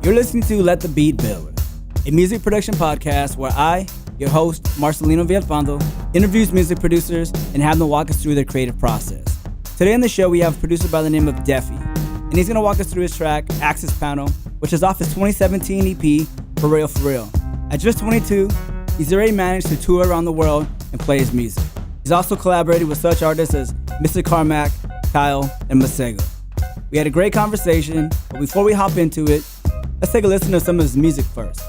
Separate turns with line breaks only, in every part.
You're listening to Let the Beat Build, a music production podcast where I, your host, Marcelino Villalpando, interviews music producers and have them walk us through their creative process. Today on the show, we have a producer by the name of Deffie, and he's going to walk us through his track, Axis Panel, which is off his 2017 EP, For Real For Real. At just 22, he's already managed to tour around the world and play his music. He's also collaborated with such artists as Mr. Carmack, Kyle, and Masego. We had a great conversation, but before we hop into it, let's take a listen to some of his music first.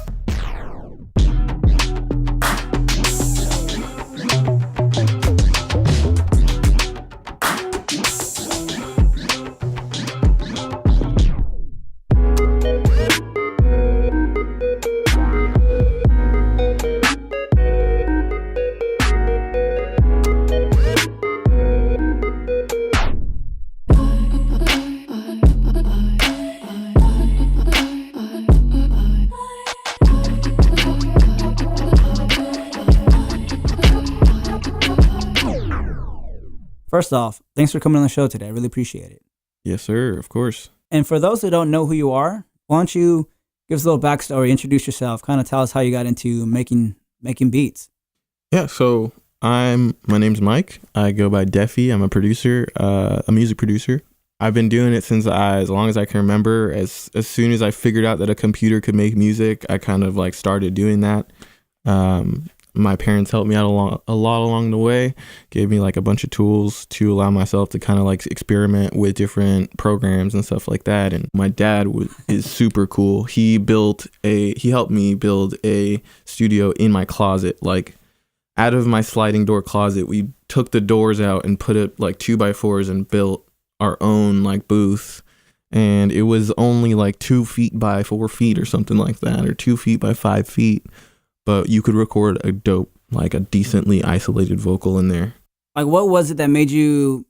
First off, thanks for coming on the show today. I really appreciate it.
Yes, sir. Of course.
And for those who don't know who you are, why don't you give us a little backstory, introduce yourself, kind of tell us how you got into making beats.
Yeah, so my name's Mike. I go by Deffie. I'm a producer, a music producer. I've been doing it since as long as I can remember. As soon as I figured out that a computer could make music, I kind of started doing that. My parents helped me out a lot along the way, gave me a bunch of tools to allow myself to kind of experiment with different programs and stuff like that. And my dad is super cool. He helped me build a studio in my closet, out of my sliding door closet. We took the doors out and put it 2x4s and built our own booth. And it was only 2 feet by 4 feet or something like that, or 2 feet by 5 feet. But you could record a dope, a decently isolated vocal in there.
What was it that made you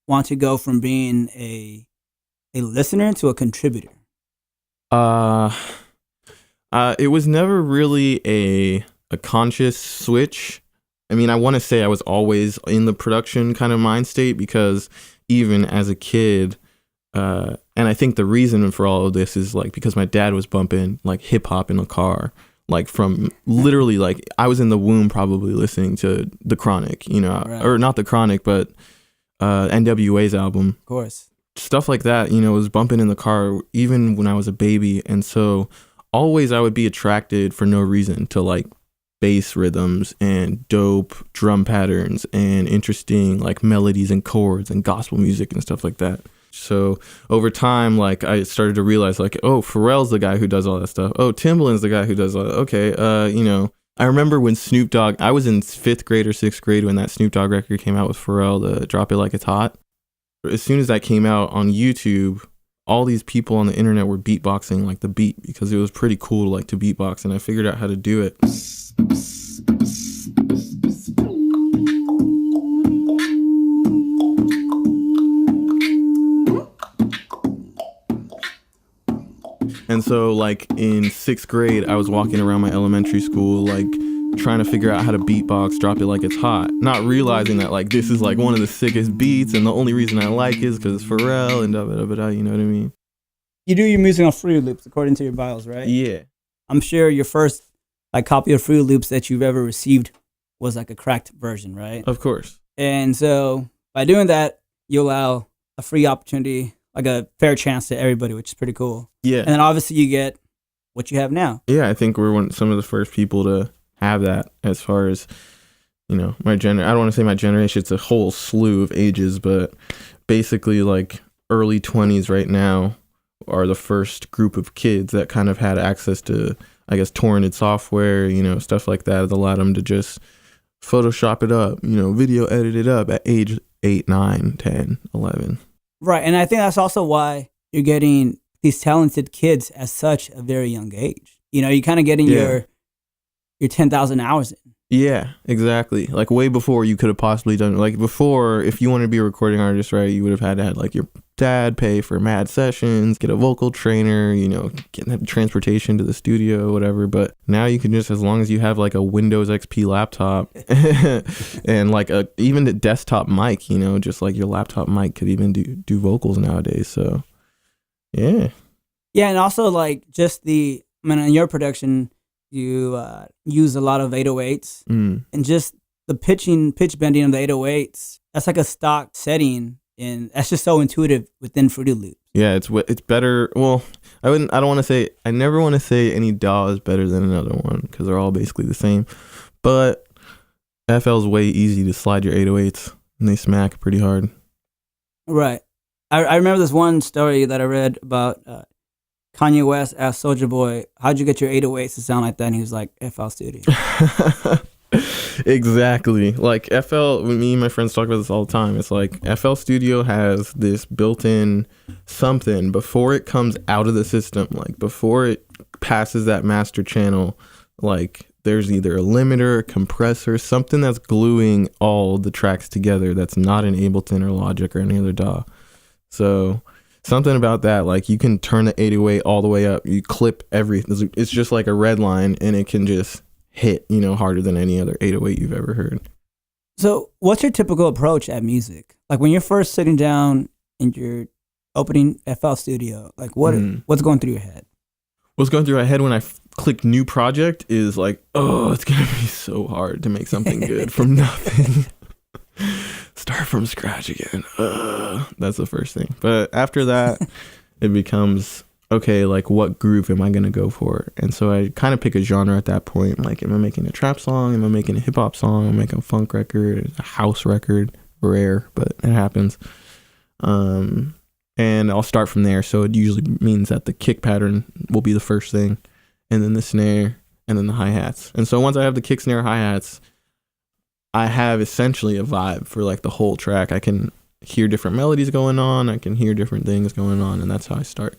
want to go from being a listener to a contributor?
It was never really a conscious switch. I mean, I want to say I was always in the production kind of mind state, because even as a kid, and I think the reason for all of this is because my dad was bumping hip hop in the car. From literally, I was in the womb probably listening to The Chronic, right. Or not The Chronic, but NWA's album.
Of course.
Stuff like that, was bumping in the car even when I was a baby. And so always I would be attracted for no reason to bass rhythms and dope drum patterns and interesting melodies and chords and gospel music and stuff like that. So over time, I started to realize, oh, Pharrell's the guy who does all that stuff. Oh, Timbaland's the guy who does all that. Okay, I remember when Snoop Dogg, I was in 5th grade or 6th grade when that Snoop Dogg record came out with Pharrell, the Drop It Like It's Hot. As soon as that came out on YouTube, all these people on the internet were beatboxing the beat, because it was pretty cool to beatbox, and I figured out how to do it. And so in 6th grade, I was walking around my elementary school, trying to figure out how to beatbox Drop It Like It's Hot, not realizing that this is one of the sickest beats, and the only reason I like it is because it's Pharrell and da-da-da-da, you know what I mean?
You do your music on Fruity Loops according to your bios, right?
Yeah.
I'm sure your first copy of Fruity Loops that you've ever received was a cracked version, right?
Of course.
And so by doing that, you allow a free opportunity, a fair chance to everybody, which is pretty cool.
Yeah.
And then obviously you get what you have now.
Yeah, I think we're some of the first people to have that, as far as, my I don't want to say my generation, it's a whole slew of ages, but basically early 20s right now are the first group of kids that kind of had access to, I guess, torrented software, stuff like that allowed them to just Photoshop it up, video edit it up at age 8, 9, 10, 11.
Right, and I think that's also why you're getting these talented kids at such a very young age. You're kind of getting your 10,000 hours in.
Yeah, exactly. Way before you could have possibly done it. Before, if you wanted to be a recording artist, right, you would have had to have your dad pay for mad sessions, get a vocal trainer, get transportation to the studio, whatever. But now you can just, as long as you have a Windows XP laptop and even the desktop mic, just your laptop mic could even do vocals nowadays. So, yeah.
Yeah, and also like just in your production, you use a lot of 808s, and just the pitch bending of the 808s. That's like a stock setting, and that's just so intuitive within Fruity Loops.
Yeah, it's better. Well, I never want to say any DAW is better than another one because they're all basically the same. But FL is way easy to slide your 808s, and they smack pretty hard.
Right. I remember this one story that I read about Kanye West asked Soulja Boy, "How'd you get your 808s to sound like that?" And he was like, "FL Studio."
Exactly. Like FL, me and my friends talk about this all the time. It's like FL Studio has this built-in something before it comes out of the system, like before it passes that master channel, like there's either a limiter, a compressor, something that's gluing all the tracks together that's not in Ableton or Logic or any other DAW. So something about that, like you can turn the 808 all the way up, you clip everything. It's just like a red line, and it can just hit, harder than any other 808 you've ever heard.
So what's your typical approach at music? Like when you're first sitting down and you're opening FL Studio, like what's going through your head? What's
going through my head when I click new project is like, oh, it's going to be so hard to make something good from nothing. Start from scratch again. That's the first thing. But after that, it becomes, okay, like what groove am I going to go for? And so I kind of pick a genre at that point. Like, am I making a trap song? Am I making a hip hop song? Am I making a funk record? A house record? Rare, but it happens. And I'll start from there. So it usually means that the kick pattern will be the first thing, and then the snare, and then the hi-hats. And so once I have the kick, snare, hi-hats, I have essentially a vibe for like the whole track. I can hear different melodies going on. I can hear different things going on, and that's how I start.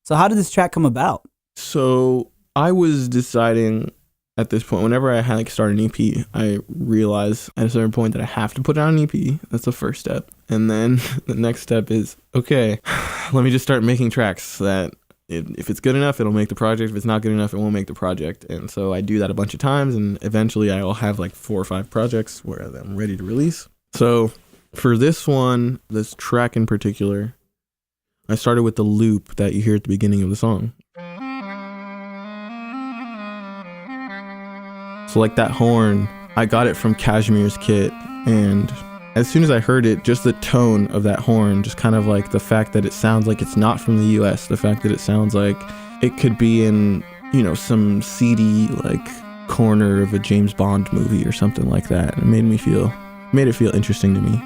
So how did this track come about?
So I was deciding at this point, whenever I had start an EP, I realized at a certain point that I have to put out an EP. That's the first step. And then the next step is, okay, let me just start making tracks that if it's good enough, it'll make the project. If it's not good enough, it won't make the project. And so I do that a bunch of times, and eventually I'll have like 4 or 5 projects where I'm ready to release. So for this one, this track in particular, I started with the loop that you hear at the beginning of the song. So like that horn, I got it from Cashmere's kit, and as soon as I heard it, just the tone of that horn, just kind of like the fact that it sounds like it's not from the US, the fact that it sounds like it could be in, some seedy like corner of a James Bond movie or something like that. It made it feel interesting to me.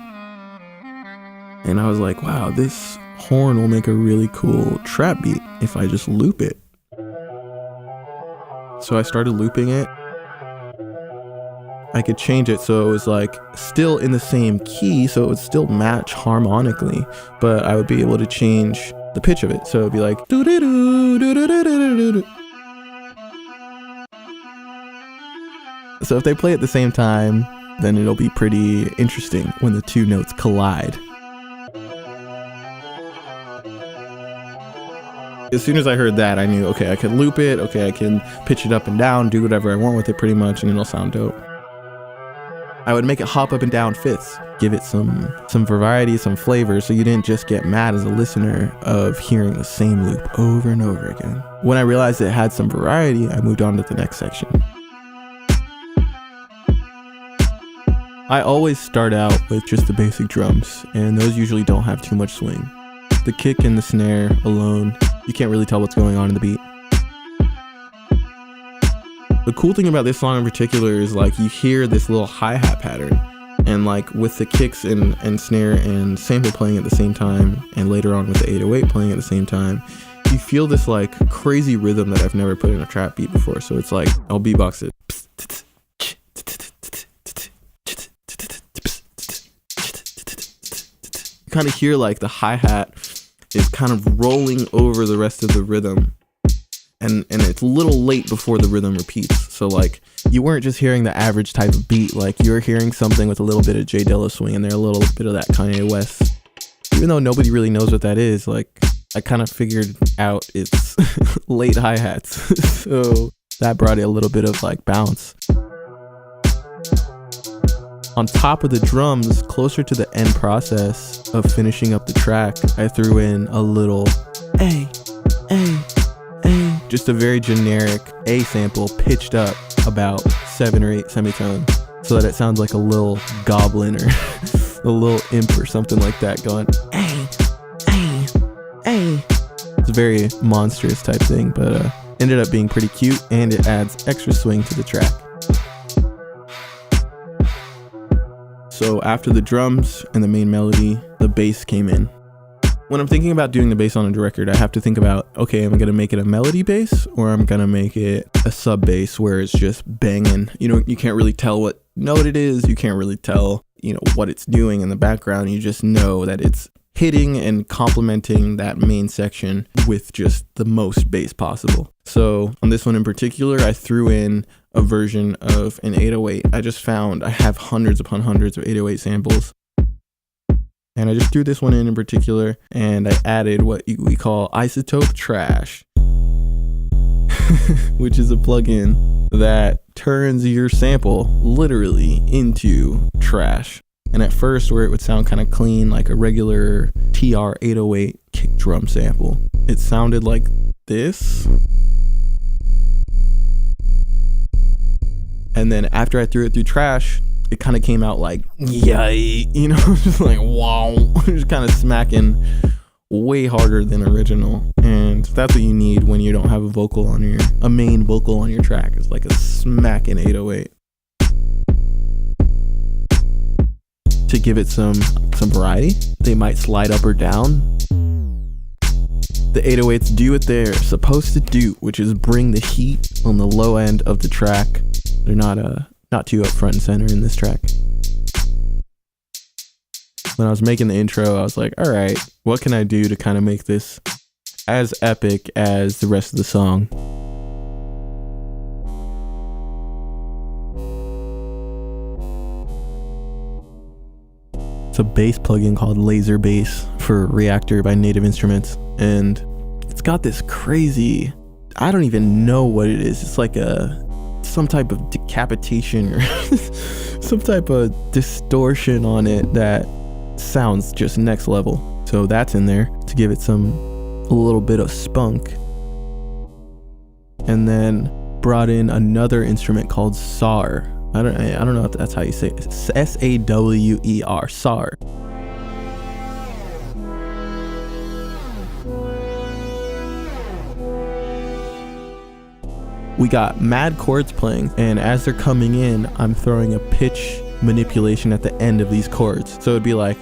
And I was like, wow, this horn will make a really cool trap beat if I just loop it. So I started looping it. I could change it so it was like still in the same key, so it would still match harmonically, but I would be able to change the pitch of it. So it'd be like so if they play at the same time, then it'll be pretty interesting when the two notes collide. As soon as I heard that, I knew, okay, I can loop it, okay, I can pitch it up and down, do whatever I want with it pretty much, and it'll sound dope. I would make it hop up and down fifths, give it some variety, some flavor, so you didn't just get mad as a listener of hearing the same loop over and over again. When I realized it had some variety, I moved on to the next section. I always start out with just the basic drums, and those usually don't have too much swing. The kick and the snare alone, you can't really tell what's going on in the beat. The cool thing about this song in particular is like you hear this little hi-hat pattern, and like with the kicks and snare and sample playing at the same time, and later on with the 808 playing at the same time, you feel this like crazy rhythm that I've never put in a trap beat before. So it's like, I'll beatbox it. You kind of hear like the hi-hat is kind of rolling over the rest of the rhythm. And it's a little late before the rhythm repeats. So like you weren't just hearing the average type of beat, like you were hearing something with a little bit of J Dilla swing in there, a little bit of that Kanye West. Even though nobody really knows what that is, like I kind of figured out it's late hi-hats. So that brought it a little bit of like bounce. On top of the drums, closer to the end process of finishing up the track, I threw in a little, hey, Just a very generic A sample pitched up about 7 or 8 semitones so that it sounds like a little goblin or a little imp or something like that going, It's a very monstrous type thing, but ended up being pretty cute, and it adds extra swing to the track. So after the drums and the main melody, the bass came in. When I'm thinking about doing the bass on a record, I have to think about, okay, am I going to make it a melody bass or I'm going to make it a sub bass where it's just banging? You know, you can't really tell what note it is. You can't really tell, what it's doing in the background. You just know that it's hitting and complementing that main section with just the most bass possible. So on this one in particular, I threw in a version of an 808. I have hundreds upon hundreds of 808 samples. And I just threw this one in particular, and I added what we call isotope trash, which is a plugin that turns your sample literally into trash. And at first, where it would sound kind of clean, like a regular TR-808 kick drum sample, it sounded like this. And then after I threw it through trash, it kind of came out like, yay, just like, wow, just kind of smacking way harder than original. And that's what you need when you don't have a main vocal on your track. It's like a smacking 808. To give it some variety, they might slide up or down. The 808s do what they're supposed to do, which is bring the heat on the low end of the track. They're not too up front and center in this track. When I was making the intro, I was like, all right, what can I do to kind of make this as epic as the rest of the song? It's a bass plugin called Laser Bass for Reactor by Native Instruments. And it's got this crazy, I don't even know what it is. It's like some type of decapitation or some type of distortion on it that sounds just next level. So that's in there to give it a little bit of spunk. And then brought in another instrument called SAR. I don't know if that's how you say it. SAWER, SAR. We got mad chords playing, and as they're coming in, I'm throwing a pitch manipulation at the end of these chords. So it'd be like,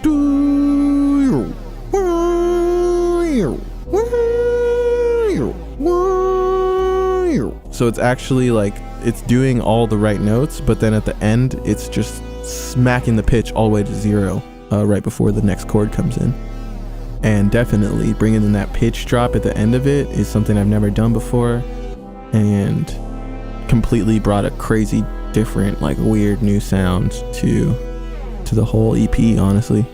so it's actually like, it's doing all the right notes, but then at the end, it's just smacking the pitch all the way to 0 right before the next chord comes in. And definitely bringing in that pitch drop at the end of it is something I've never done before, and completely brought a crazy different, like, weird new sound to the whole EP, honestly.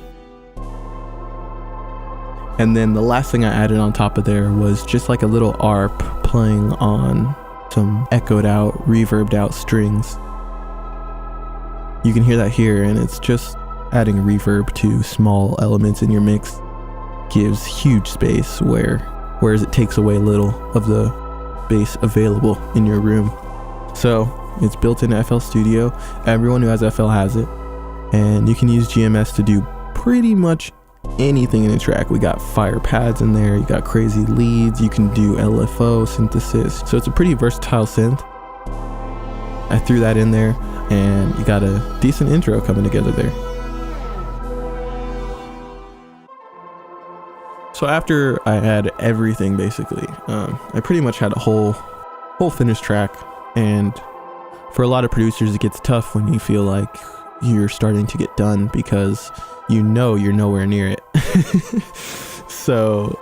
And then the last thing I added on top of there was just like a little ARP playing on some echoed out, reverbed out strings. You can hear that here, and it's just adding reverb to small elements in your mix gives huge space, whereas it takes away little of the bass available in your room. So it's built in FL Studio. Everyone who has FL has it, and you can use GMS to do pretty much anything in a track. We got fire pads in there, you got crazy leads, you can do LFO synthesis, so it's a pretty versatile synth. I threw that in there, and you got a decent intro coming together there. So after I had everything, basically, I pretty much had a whole finished track. And for a lot of producers, it gets tough when you feel like you're starting to get done, because you're nowhere near it. So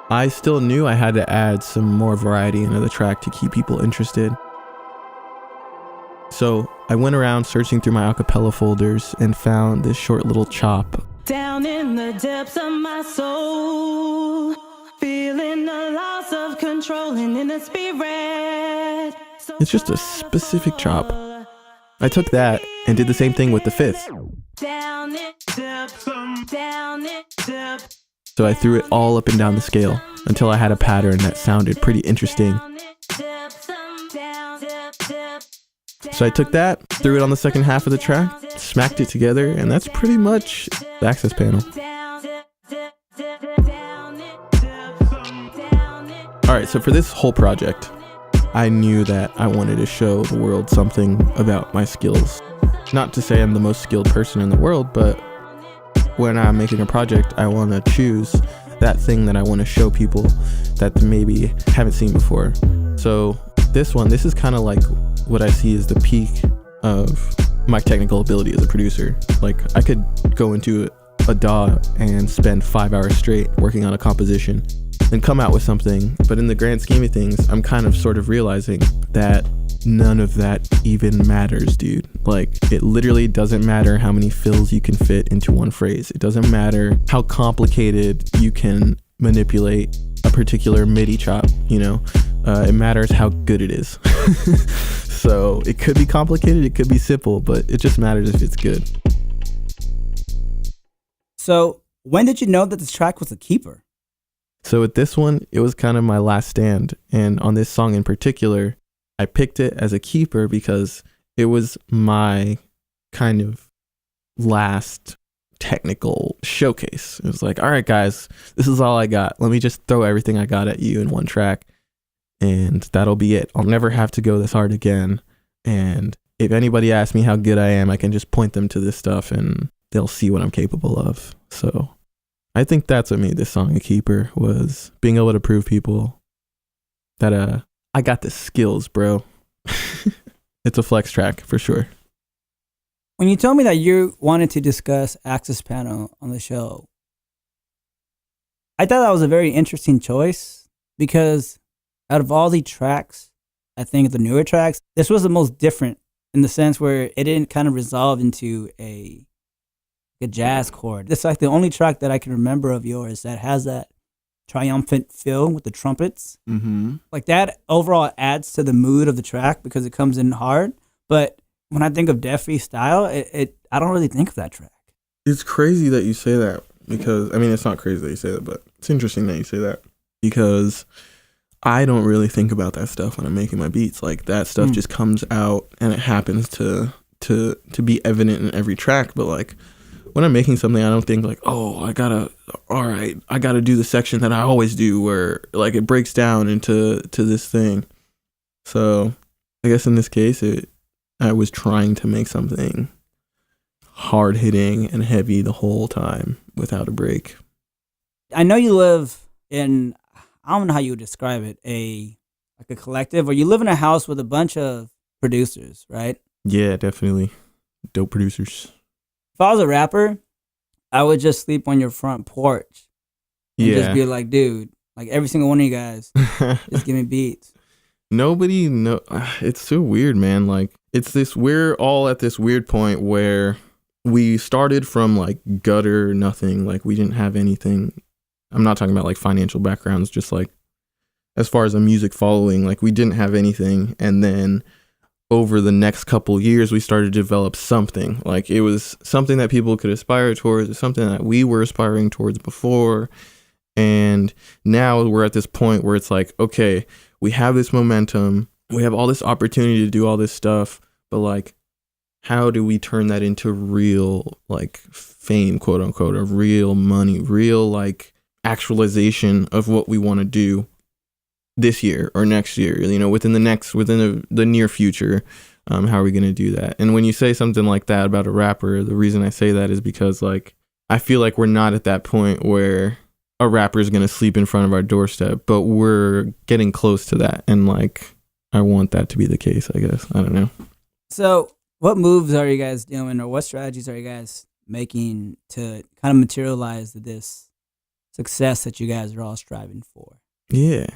I still knew I had to add some more variety into the track to keep people interested. So I went around searching through my acapella folders and found this short little chop.
Down in the depths of my soul, feeling the loss of control and in the spirit.
It's just a specific chop. I took that and did the same thing with the fifth.
Down it, depths, down it, depths.
So I threw it all up and down the scale until I had a pattern that sounded pretty interesting. So I took that, threw it on the second half of the track, smacked it together, and that's pretty much the access panel. Alright, so for this whole project, I knew that I wanted to show the world something about my skills. Not to say I'm the most skilled person in the world, but when I'm making a project, I want to choose that thing that I want to show people that maybe haven't seen before. So this is kind of like what I see as the peak of my technical ability as a producer. Like, I could go into a DAW and spend 5 hours straight working on a composition and come out with something, but in the grand scheme of things, I'm kind of sort of realizing that none of that even matters, dude. Like, it literally doesn't matter how many fills you can fit into one phrase. It doesn't matter how complicated you can manipulate a particular MIDI chop, you know? It matters how good it is. So it could be complicated, it could be simple, but it just matters if it's good.
So when did you know that this track was a keeper?
So with this one, it was kind of my last stand. And on this song in particular, I picked it as a keeper because it was my kind of last technical showcase. It was like, all right, guys, this is all I got. Let me just throw everything I got at you in one track, and that'll be it. I'll never have to go this hard again. And if anybody asks me how good I am, I can just point them to this stuff and they'll see what I'm capable of. So I think that's what made this song a keeper, was being able to prove people that I got the skills, bro. It's a flex track for sure.
When you told me that you wanted to discuss Access Panel on the show, I thought that was a very interesting choice because out of all the tracks, I think the newer tracks, this was the most different in the sense where it didn't kind of resolve into a jazz chord. This is like the only track that I can remember of yours that has that triumphant feel with the trumpets.
Mm-hmm.
Like that overall adds to the mood of the track because it comes in hard. But when I think of Deffie style, I don't really think of that track.
It's crazy that you say that because, I mean, it's not crazy that you say that, but it's interesting that you say that because I don't really think about that stuff when I'm making my beats. Like, that stuff just comes out and it happens to be evident in every track. But like, when I'm making something, I don't think like, oh, I gotta do the section that I always do where like it breaks down into this thing. So I guess in this case, I was trying to make something hard hitting and heavy the whole time without a break.
I know you live in, I don't know how you would describe it, a collective, or you live in a house with a bunch of producers, right?
Yeah, definitely. Dope producers.
If I was a rapper, I would just sleep on your front porch and just be like, dude, like every single one of you guys, just give me beats. It's so weird, man. Like, we're all at this weird point where we started from like gutter, nothing. Like, we didn't have anything. I'm not talking about like financial backgrounds, just like as far as a music following, like we didn't have anything. And then over the next couple years, we started to develop something. Like, it was something that people could aspire towards. It's something that we were aspiring towards before. And now we're at this point where it's like, okay, we have this momentum. We have all this opportunity to do all this stuff. But like, how do we turn that into real like fame, quote unquote, or real money, real like actualization of what we want to do this year or next year, you know, within the near future. How are we going to do that? And when you say something like that about a rapper, the reason I say that is because like, I feel like we're not at that point where a rapper is going to sleep in front of our doorstep, but we're getting close to that. And like, I want that to be the case, I guess. I don't know. So what moves are you guys doing, or what strategies are you guys making to kind of materialize this success that you guys are all striving for?
Yeah.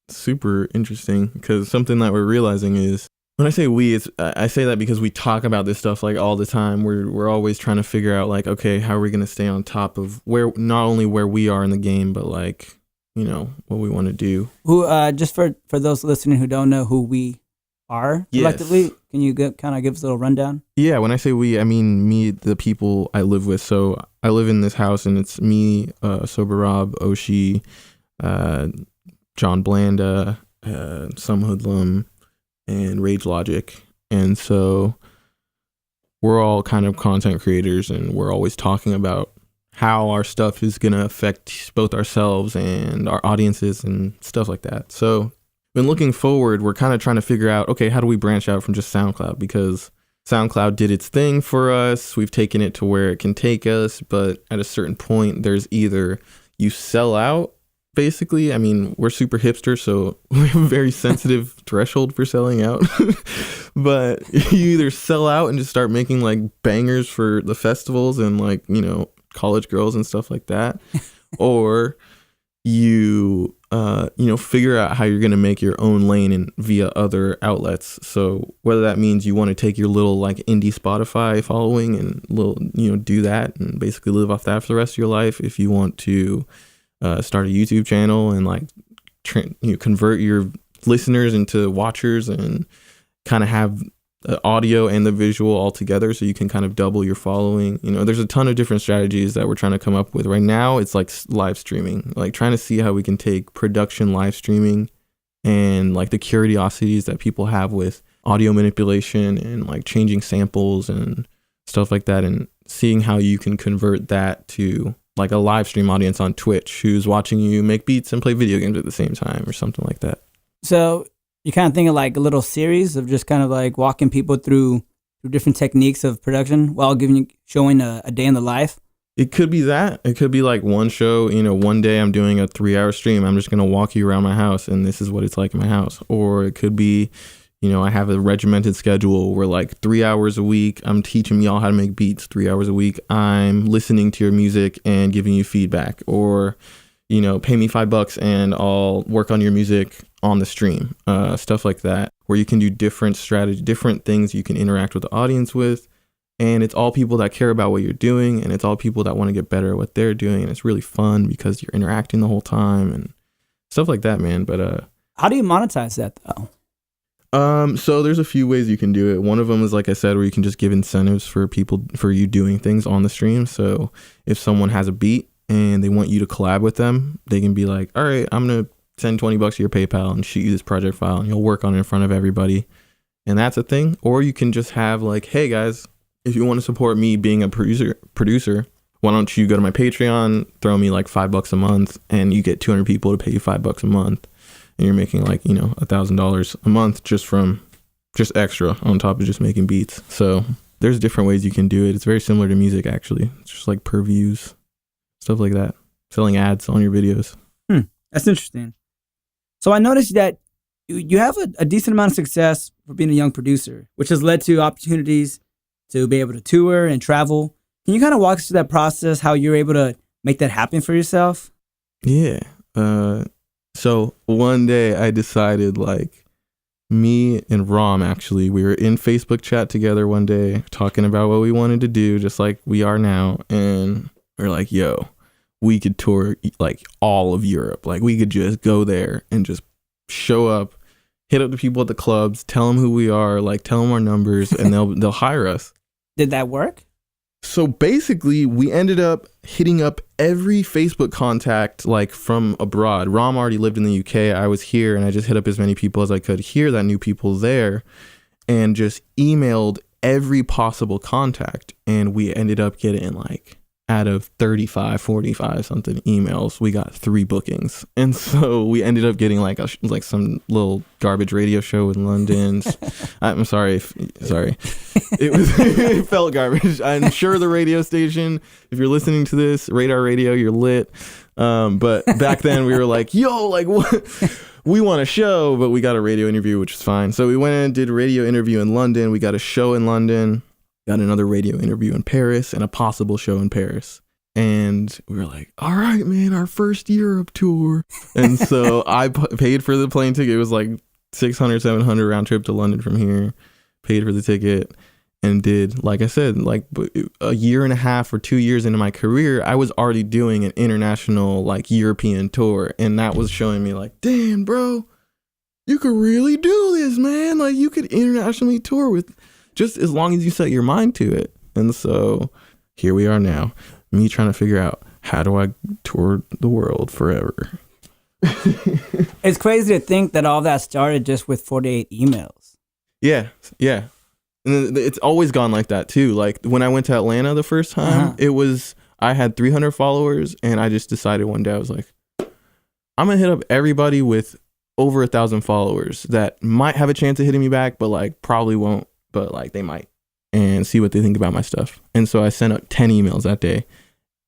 Super interesting, because something that we're realizing is, when I say we, I say that because we talk about this stuff like all the time. We're always trying to figure out like, okay, how are we going to stay on top of not only where we are in the game, but like, you know, what we want to do.
Who just for those listening who don't know who we are
Yes.
collectively? Can you kind of give us a little rundown?
Yeah, when I say we, I mean me, the people I live with. So I live in this house, and it's me, Sober Rob, Oshi, John Blanda, Some Hoodlum, and Rage Logic. And so we're all kind of content creators, and we're always talking about how our stuff is going to affect both ourselves and our audiences and stuff like that. So when looking forward, we're kind of trying to figure out, okay, how do we branch out from just SoundCloud? Because SoundCloud did its thing for us. We've taken it to where it can take us. But at a certain point, there's either you sell out, basically. I mean, we're super hipster, so we have a very sensitive threshold for selling out. But you either sell out and just start making like bangers for the festivals and like, you know, college girls and stuff like that, or you figure out how you're going to make your own lane and via other outlets. So whether that means you want to take your little like indie Spotify following and do that and basically live off that for the rest of your life. If you want to start a YouTube channel and like convert your listeners into watchers and kind of have the audio and the visual all together so you can kind of double your following. You know, there's a ton of different strategies that we're trying to come up with. Right now, it's like live streaming, like trying to see how we can take production live streaming and like the curiosities that people have with audio manipulation and like changing samples and stuff like that, and seeing how you can convert that to like a live stream audience on Twitch who's watching you make beats and play video games at the same time or something like that.
So you kind of think of like a little series of just kind of like walking people through different techniques of production while showing a day in the life.
It could be that. It could be like one show, one day I'm doing a 3-hour stream. I'm just going to walk you around my house and this is what it's like in my house. Or it could be, I have a regimented schedule where like 3 hours a week, I'm teaching y'all how to make beats. 3 hours a week, I'm listening to your music and giving you feedback. Or, pay me $5 and I'll work on your music on the stream, stuff like that, where you can do different strategy, different things you can interact with the audience with. And it's all people that care about what you're doing, and it's all people that want to get better at what they're doing. And it's really fun because you're interacting the whole time and stuff like that, man. But
how do you monetize that though?
So there's a few ways you can do it. One of them is, like I said, where you can just give incentives for you doing things on the stream. So if someone has a beat and they want you to collab with them, they can be like, all right, I'm going to send $20 to your PayPal and shoot you this project file and you'll work on it in front of everybody. And that's a thing. Or you can just have like, hey guys, if you want to support me being a producer, why don't you go to my Patreon, throw me like $5 a month and you get 200 people to pay you $5 a month. And you're making like, $1,000 a month just extra on top of just making beats. So there's different ways you can do it. It's very similar to music, actually. It's just like per views, stuff like that. Selling ads on your videos.
That's interesting. So I noticed that you have a decent amount of success for being a young producer, which has led to opportunities to be able to tour and travel. Can you kind of walk us through that process, how you're able to make that happen for yourself?
Yeah. So one day I decided, like, me and Rom, actually, we were in Facebook chat together one day talking about what we wanted to do, just like we are now. And we're like, yo, we could tour like all of Europe. Like we could just go there and just show up, hit up the people at the clubs, tell them who we are, like tell them our numbers, and they'll hire us.
Did that work?
So basically, we ended up hitting up every Facebook contact like from abroad. Rom already lived in the UK. I was here, and I just hit up as many people as I could here that knew people there, and just emailed every possible contact. And we ended up getting like, out of 35, 45 something emails, we got 3 bookings. And so we ended up getting like some little garbage radio show in London. I'm sorry. It felt garbage. I'm sure the radio station, if you're listening to this, Radar Radio, you're lit. But back then we were like, yo, like what? We want a show, but we got a radio interview, which is fine. So we went and did a radio interview in London. We got a show in London. Got another radio interview in Paris and a possible show in Paris. And we were like, all right, man, our first Europe tour. And so I paid for the plane ticket. It was like 600, 700 round trip to London from here. Paid for the ticket and did, like I said, like a year and a half or 2 years into my career, I was already doing an international like European tour. And that was showing me like, damn, bro, you could really do this, man. Like, you could internationally tour with just as long as you set your mind to it. And so here we are now, me trying to figure out, how do I tour the world forever?
It's crazy to think that all that started just with 48 emails.
Yeah. And it's always gone like that too. Like when I went to Atlanta the first time, I had 300 followers, and I just decided one day, I was like, I'm gonna hit up everybody with over 1,000 followers that might have a chance of hitting me back, but like probably won't, but like they might, and see what they think about my stuff. And so I sent out 10 emails that day.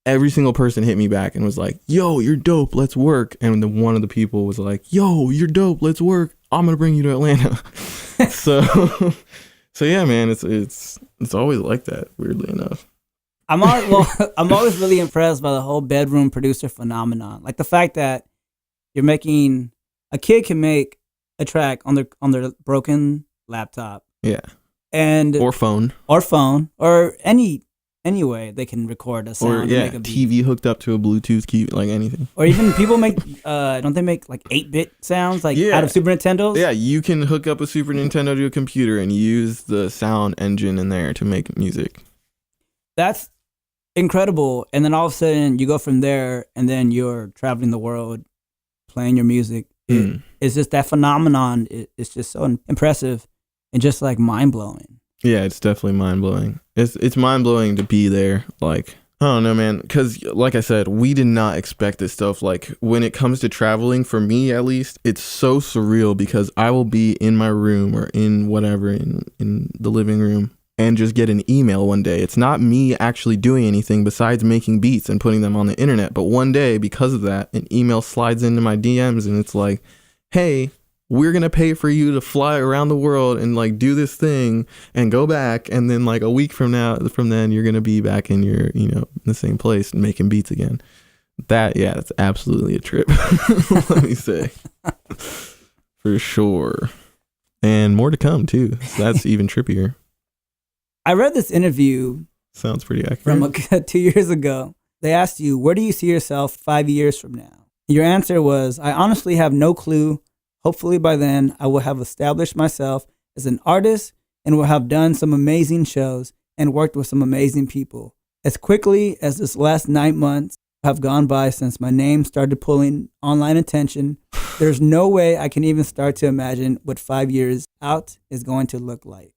Every single person hit me back and was like, yo, you're dope, let's work. And then one of the people was like, yo, you're dope, let's work. I'm gonna bring you to Atlanta. So yeah, man, it's always like that, weirdly enough.
I'm always really impressed by the whole bedroom producer phenomenon. Like the fact that you're making, a kid can make a track on their broken laptop.
Yeah.
Or
phone.
Or any way they can record a sound.
Or make a TV hooked up to a Bluetooth key, like anything. Or
even people make, don't they make like 8-bit sounds out of Super Nintendos?
Yeah, you can hook up a Super Nintendo to a computer and use the sound engine in there to make music.
That's incredible. And then all of a sudden you go from there, and then you're traveling the world playing your music. It's just that phenomenon. It's just so impressive and just like mind-blowing.
Yeah, it's definitely mind-blowing. It's mind-blowing to be there. Like, I don't know, man, because like I said, we did not expect this stuff. Like, when it comes to traveling, for me at least, it's so surreal because I will be in my room or in whatever, in the living room, and just get an email one day. It's not me actually doing anything besides making beats and putting them on the internet. But one day, because of that, an email slides into my DMs and it's like, hey, we're going to pay for you to fly around the world and like do this thing and go back. And then like a week from then, you're going to be back in your, in the same place making beats again. That's absolutely a trip. Let me say. For sure. And more to come too. So that's even trippier.
I read this interview.
Sounds pretty accurate.
From 2 years ago. They asked you, where do you see yourself 5 years from now? Your answer was, I honestly have no clue. Hopefully by then, I will have established myself as an artist and will have done some amazing shows and worked with some amazing people. As quickly as this last 9 months have gone by since my name started pulling online attention, there's no way I can even start to imagine what 5 years out is going to look like.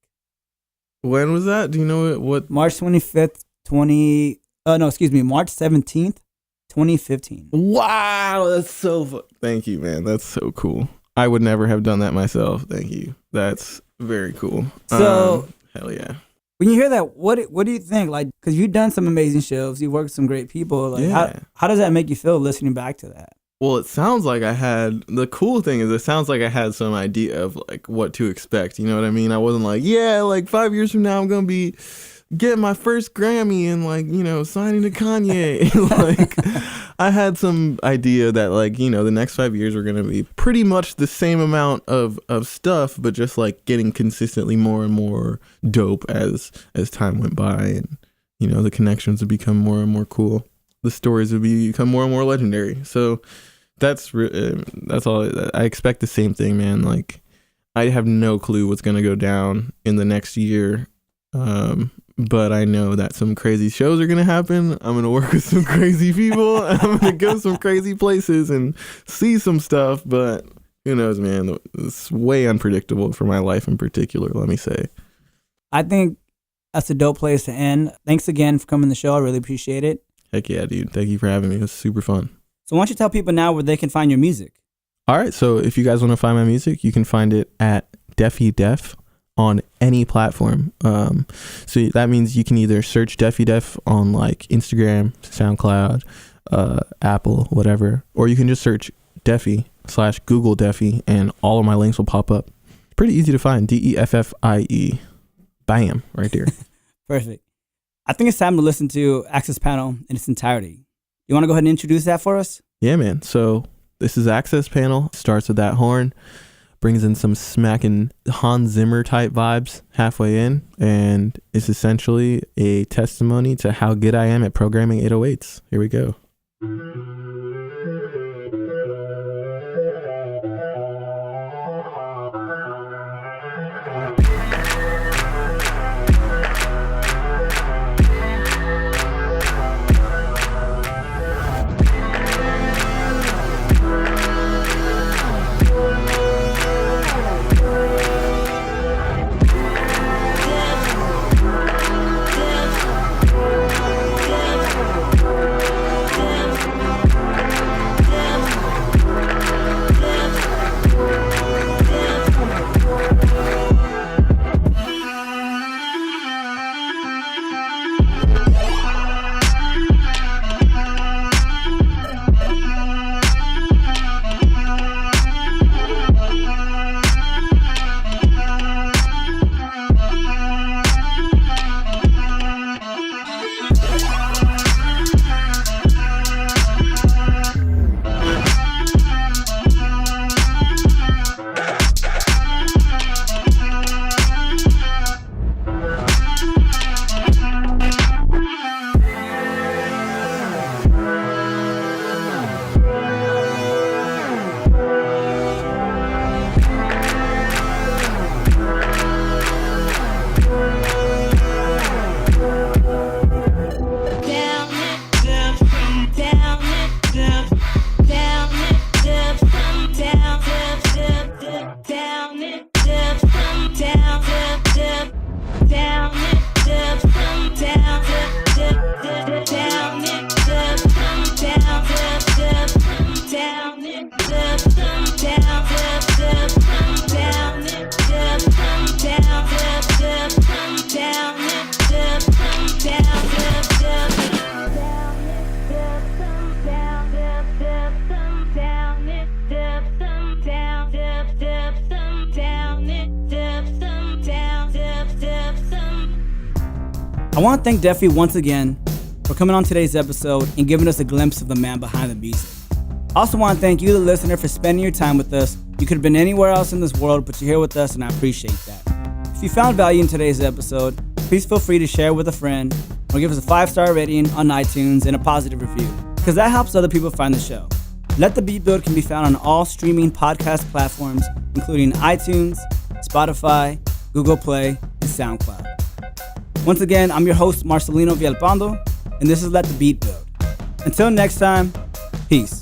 When was that? Do you know what?
March 25th, March 17th, 2015.
Wow, that's so fun. Thank you, man. That's so cool. I would never have done that myself. Thank you. That's very cool.
So,
hell yeah.
When you hear that, what do you think? Like, because you've done some amazing shows, you worked with some great people. Like, how does that make you feel listening back to that?
Well, it sounds like the cool thing is it sounds like I had some idea of like what to expect. You know what I mean? I wasn't like, like 5 years from now, I'm going to be getting my first Grammy and like, signing to Kanye. Like, I had some idea that like, the next 5 years were going to be pretty much the same amount of stuff, but just like getting consistently more and more dope as time went by, and, the connections would become more and more cool. The stories would become more and more legendary. So that's all. I expect the same thing, man. Like, I have no clue what's going to go down in the next year. But I know that some crazy shows are going to happen. I'm going to work with some crazy people. I'm going to go some crazy places and see some stuff. But who knows, man? It's way unpredictable for my life in particular, let me say.
I think that's a dope place to end. Thanks again for coming to the show. I really appreciate it.
Heck yeah, dude. Thank you for having me. It was super fun.
So why don't you tell people now where they can find your music?
All right. So if you guys want to find my music, you can find it at Deffie Def on any platform. So that means you can either search Deffie Def on like Instagram, SoundCloud, Apple, whatever, or you can just search Deffie/Google Deffie and all of my links will pop up. Pretty easy to find. DEFFIE. Bam, right there.
Perfect. I think it's time to listen to Access Panel in its entirety. You want to go ahead and introduce that for us?
Yeah, man. So this is Access Panel. Starts with that horn. Brings in some smacking Hans Zimmer type vibes halfway in. And it's essentially a testimony to how good I am at programming 808s. Here we go.
I want to thank Deffie once again for coming on today's episode and giving us a glimpse of the man behind the music. I also want to thank you, the listener, for spending your time with us. You could have been anywhere else in this world, but you're here with us, and I appreciate that. If you found value in today's episode, please feel free to share with a friend or give us a 5-star rating on iTunes and a positive review, because that helps other people find the show. Let the Beat Build can be found on all streaming podcast platforms, including iTunes, Spotify, Google Play, and SoundCloud. Once again, I'm your host, Marcelino Villalpando, and this is Let the Beat Build. Until next time, peace.